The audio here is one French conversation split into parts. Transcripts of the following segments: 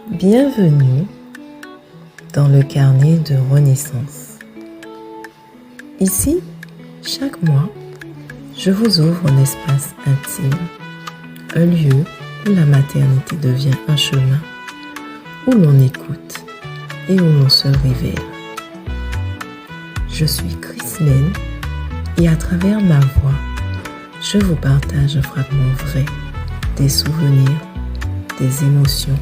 Bienvenue dans le carnet de renaissance. Ici, chaque mois, je vous ouvre un espace intime, un lieu où la maternité devient un chemin, où l'on écoute et où l'on se révèle. Je suis Christine et à travers ma voix, je vous partage un fragment vrai des souvenirs, des émotions,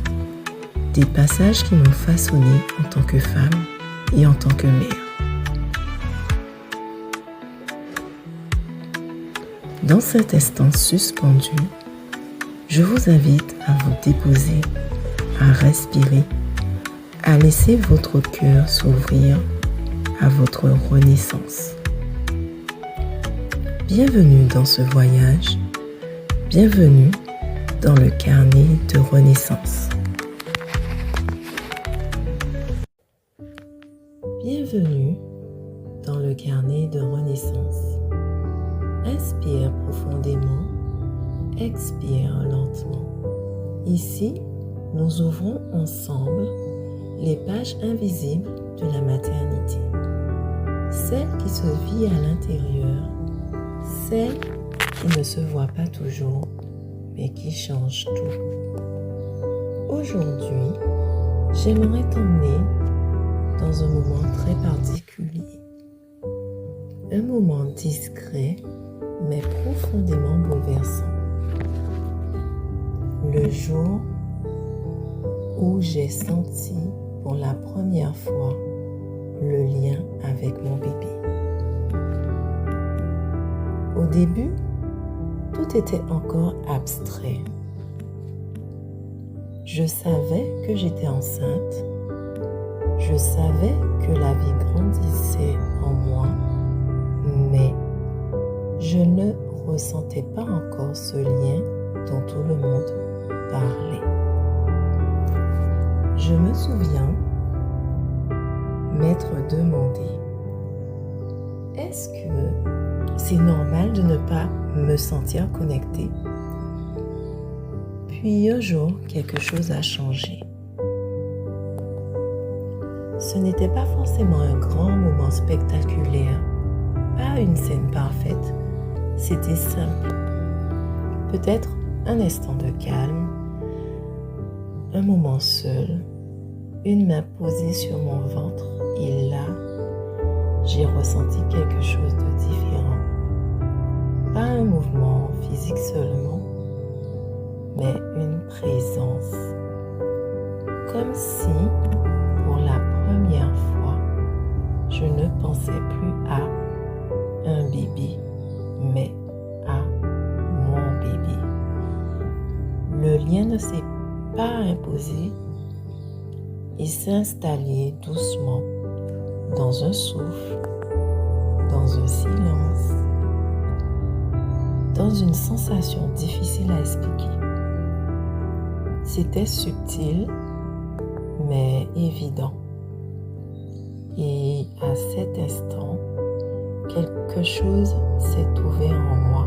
des passages qui m'ont façonné en tant que femme et en tant que mère. Dans cet instant suspendu, je vous invite à vous déposer, à respirer, à laisser votre cœur s'ouvrir à votre renaissance. Bienvenue dans ce voyage, bienvenue dans le carnet de renaissance. Bienvenue dans le carnet de renaissance. Inspire profondément, expire lentement. Ici, nous ouvrons ensemble les pages invisibles de la maternité. Celle qui se vit à l'intérieur, celle qui ne se voit pas toujours, mais qui change tout. Aujourd'hui, j'aimerais t'emmener dans un moment très particulier. Un moment discret, mais profondément bouleversant. Le jour où j'ai senti pour la première fois le lien avec mon bébé. Au début, tout était encore abstrait. Je savais que j'étais enceinte. Je savais que la vie grandissait en moi, mais je ne ressentais pas encore ce lien dont tout le monde parlait. Je me souviens m'être demandé, est-ce que c'est normal de ne pas me sentir connectée? Puis un jour, quelque chose a changé. Ce n'était pas forcément un grand moment spectaculaire, pas une scène parfaite, c'était simple. Peut-être un instant de calme, un moment seul, une main posée sur mon ventre et là, j'ai ressenti quelque chose de différent. Pas un mouvement physique seulement, mais une présence. Comme si, pour la première fois, je ne pensais plus à un bébé, mais à mon bébé. Le lien ne s'est pas imposé, il s'est installé doucement dans un souffle, dans un silence, dans une sensation difficile à expliquer. C'était subtil, mais évident. Et à cet instant, quelque chose s'est ouvert en moi.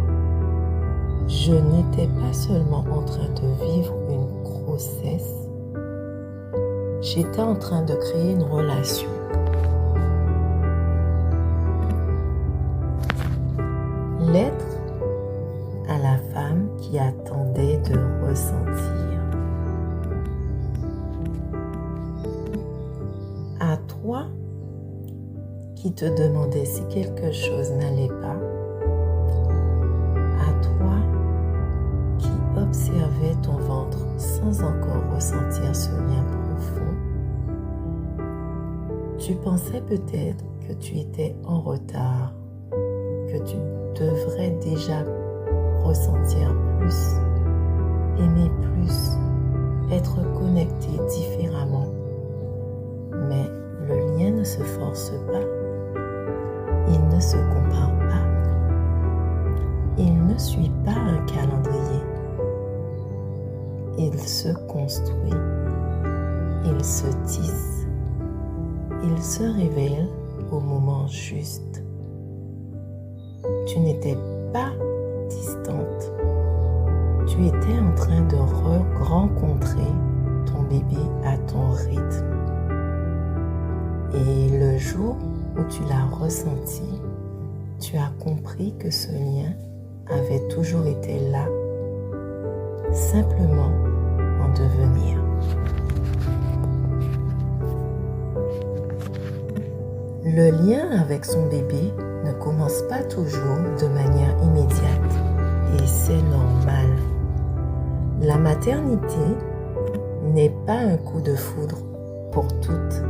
Je n'étais pas seulement en train de vivre une grossesse, j'étais en train de créer une relation. Lettre à la femme qui attendait de ressentir. À toi qui te demandais si quelque chose n'allait pas, à toi qui observais ton ventre sans encore ressentir ce lien profond, tu pensais peut-être que tu étais en retard, que tu devrais déjà ressentir plus, aimer plus, être connecté différemment. Mais le lien ne se force pas, il ne se compare pas, il ne suit pas un calendrier, il se construit, il se tisse, il se révèle au moment juste. Tu n'étais pas distante, tu étais en train de rencontrer ton bébé jour où tu l'as ressenti, tu as compris que ce lien avait toujours été là, simplement en devenir. Le lien avec son bébé ne commence pas toujours de manière immédiate et c'est normal. La maternité n'est pas un coup de foudre pour toutes.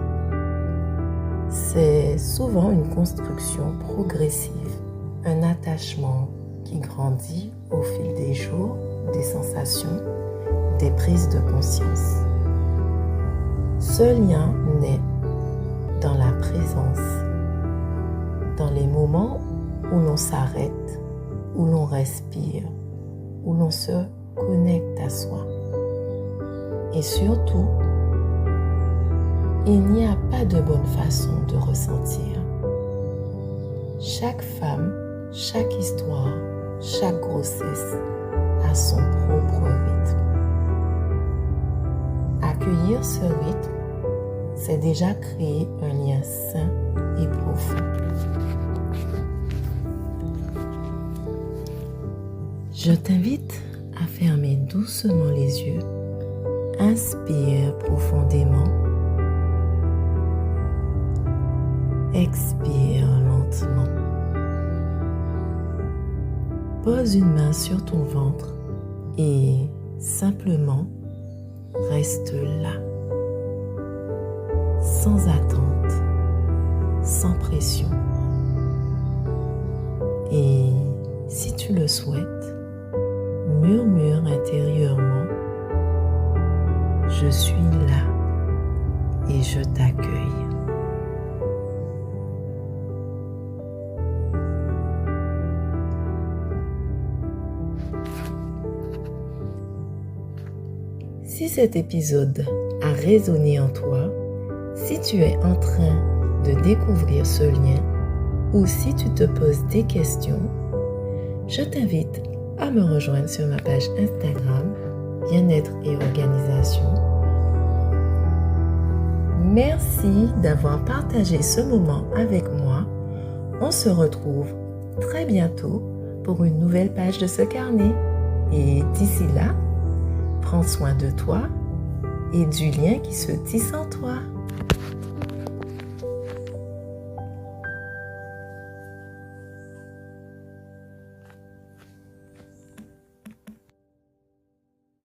C'est souvent une construction progressive, un attachement qui grandit au fil des jours, des sensations, des prises de conscience. Ce lien naît dans la présence, dans les moments où l'on s'arrête, où l'on respire, où l'on se connecte à soi. Et surtout, il n'y a pas de bonne façon de ressentir. Chaque femme, chaque histoire, chaque grossesse a son propre rythme. Accueillir ce rythme, c'est déjà créer un lien sain et profond. Je t'invite à fermer doucement les yeux. Inspire profondément. Expire lentement. Pose une main sur ton ventre et simplement reste là. Sans attente, sans pression. Et si tu le souhaites, murmure intérieurement: je suis là et je t'accueille. Si cet épisode a résonné en toi, si tu es en train de découvrir ce lien ou si tu te poses des questions, je t'invite à me rejoindre sur ma page Instagram Bien-être et Organisation. Merci d'avoir partagé ce moment avec moi. On se retrouve très bientôt pour une nouvelle page de ce carnet. Et d'ici là, prends soin de toi et du lien qui se tisse en toi.